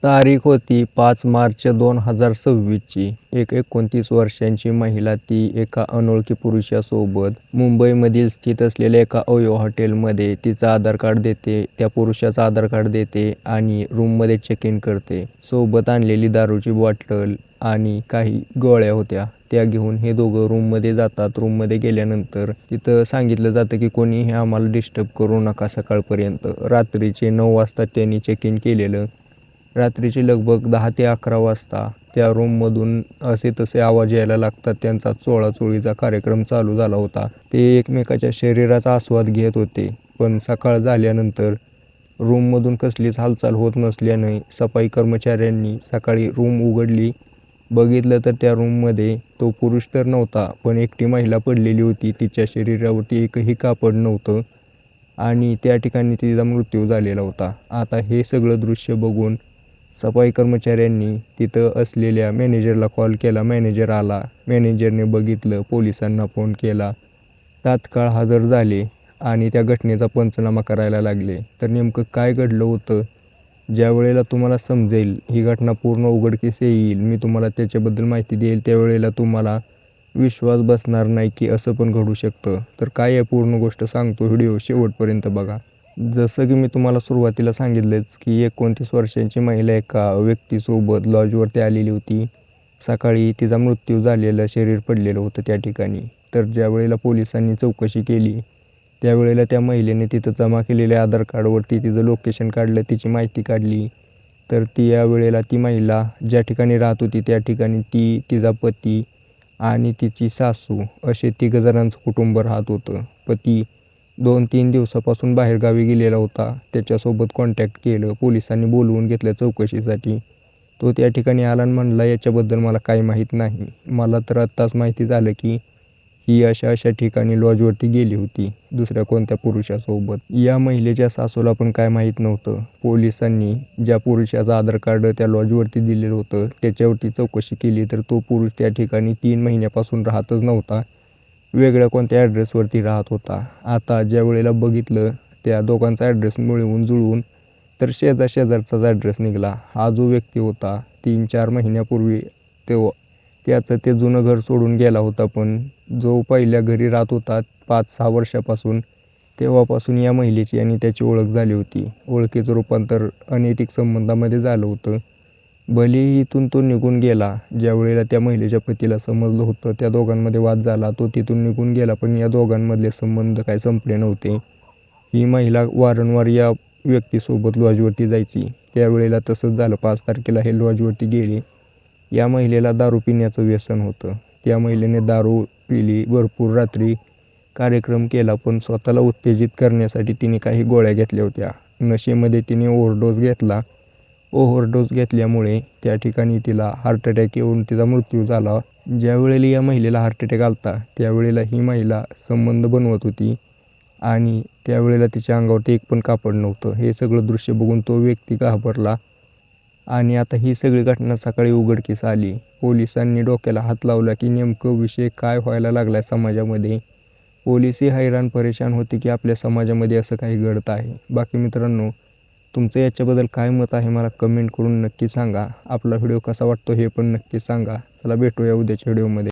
तारीख होती 5 मार्च 2026ची. एक 29 वर्षांची महिला ती एका अनोळखी पुरुषासोबत मुंबईमधील स्थित असलेल्या एका ओयो हॉटेलमध्ये तिचं आधार कार्ड देते, त्या पुरुषाचं आधार कार्ड देते आणि रूममध्ये चेक इन करते. सोबत आणलेली दारूची बॉटल आणि काही गोळ्या होत्या, त्या घेऊन हे दोघं रूममध्ये जातात. रूममध्ये गेल्यानंतर तिथं सांगितलं जातं की कोणीही आम्हाला डिस्टर्ब करू नका सकाळपर्यंत. रात्रीचे 9 वाजता त्यांनी चेक इन केलेलं. रात्रीची लगबग 10 ते 11 वाजता त्या रूममधून असे तसे आवाज यायला लागतात. त्यांचा चोळाचोळीचा कार्यक्रम चालू झाला होता. ते एकमेकाच्या शरीराचा आस्वाद घेत होते. पण सकाळ झाल्यानंतर रूममधून कसलीच हालचाल होत नसल्याने सफाई कर्मचाऱ्यांनी सकाळी रूम उघडली. बघितलं तर त्या रूममध्ये तो पुरुष तर नव्हता, पण एकटी महिला पडलेली होती. तिच्या शरीरावरती एकही कापड नव्हतं आणि त्या ठिकाणी तिचा मृत्यू झालेला होता. आता हे सगळं दृश्य बघून सफाई कर्मचाऱ्यांनी तिथं असलेल्या मॅनेजरला कॉल केला. मॅनेजर आला. मॅनेजरने बघितलं, पोलिसांना फोन केला. तात्काळ हजर झाले आणि त्या घटनेचा पंचनामा करायला लागले. तर नेमकं काय घडलं होतं, ज्या वेळेला तुम्हाला समजेल, ही घटना पूर्ण उघडकीस येईल, मी तुम्हाला त्याच्याबद्दल माहिती देईल, त्यावेळेला तुम्हाला विश्वास बसणार नाही की असं पण घडू शकतं. तर काय आहे पूर्ण गोष्ट सांगतो, व्हिडिओ शेवटपर्यंत बघा. जसं की मी तुम्हाला सुरुवातीला सांगितलंच की 29 वर्षांची महिला एका व्यक्तीसोबत लॉजवरती आलेली होती. सकाळी तिचा मृत्यू झालेलं शरीर पडलेलं होतं त्या ठिकाणी. तर ज्यावेळेला पोलिसांनी चौकशी केली, त्यावेळेला त्या महिलेने तिथं जमा केलेल्या आधार कार्डवरती तिचं लोकेशन काढलं, तिची माहिती काढली. तर ती यावेळेला ती महिला ज्या ठिकाणी राहत होती त्या ठिकाणी ती, तिचा पती आणि तिची सासू असे 3 जणांचं कुटुंब राहत होतं. पती 2-3 दिवसापासून बाहेरगावी गेलेला होता. त्याच्यासोबत कॉन्टॅक्ट केलं. पोलिसांनी बोलवून घेतलं चौकशीसाठी. तो त्या ठिकाणी आला आणि म्हणला, याच्याबद्दल मला काही माहीत नाही. मला तर आत्ताच माहिती झालं की ही अशा ठिकाणी लॉजवरती गेली होती दुसऱ्या कोणत्या पुरुषासोबत. या महिलेच्या सासूला पण काय माहीत नव्हतं. पोलिसांनी ज्या पुरुषाचं आधार कार्ड त्या लॉजवरती दिलेलं होतं त्याच्यावरती चौकशी केली तर तो पुरुष त्या ठिकाणी 3 महिन्यापासून राहतच नव्हता. वेगळ्या कोणत्या ॲड्रेसवरती राहत होता. आता ज्या वेळेला बघितलं त्या दोघांचा ॲड्रेस मिळवून जुळवून तर शेजारचाच ॲड्रेस निघाला. हा जो व्यक्ती होता 3-4 महिन्यापूर्वी त्याचं ते जुनं घर सोडून गेला होता, पण जो पहिल्या घरी राहत होता 5-6 वर्षापासून, तेव्हापासून या महिलेची आणि त्याची ओळख झाली होती. ओळखीचं रूपांतर अनैतिक संबंधामध्ये झालं होतं. भलेही इथून तो निघून गेला. ज्यावेळेला त्या महिलेच्या पतीला समजलं होतं, त्या दोघांमध्ये वाद झाला, तो तिथून निघून गेला, पण या दोघांमधले संबंध काही संपले नव्हते. ही महिला वारंवार या व्यक्तीसोबत लॉजवरती जायची. त्यावेळेला तसंच झालं. 5 तारखेला हे लॉजवरती गेले. या महिलेला दारू पिण्याचं व्यसन होतं. त्या महिलेने दारू पिली, भरपूर रात्री कार्यक्रम केला, पण स्वतःला उत्तेजित करण्यासाठी तिने काही गोळ्या घेतल्या होत्या. नशेमध्ये तिने ओव्हरडोस घेतल्यामुळे त्या ठिकाणी तिला हार्ट अटॅक येऊन तिचा मृत्यू झाला. ज्यावेळेला या महिलेला हार्ट अटॅक आला त्यावेळेला ही महिला संबंध बनवत होती आणि त्यावेळेला तिच्या अंगावरती एक पण कापड नव्हतं. हे सगळं दृश्य बघून तो व्यक्ती घाबरला आणि आता ही सगळी घटना सकाळी उघडकीस आली. पोलिसांनी डोक्याला हात लावला की नेमकं विषय काय व्हायला लागला समाजामध्ये. पोलिसही हैराण परेशान होते की आपल्या समाजामध्ये असं काही घडत आहे. बाकी मित्रांनो, तुमचं याच्याबद्दल काय मत आहे मला कमेंट करून नक्की सांगा. आपला व्हिडिओ कसा वाटतो हे पण नक्की सांगा. चला भेटूया उद्याच्या व्हिडिओमध्ये.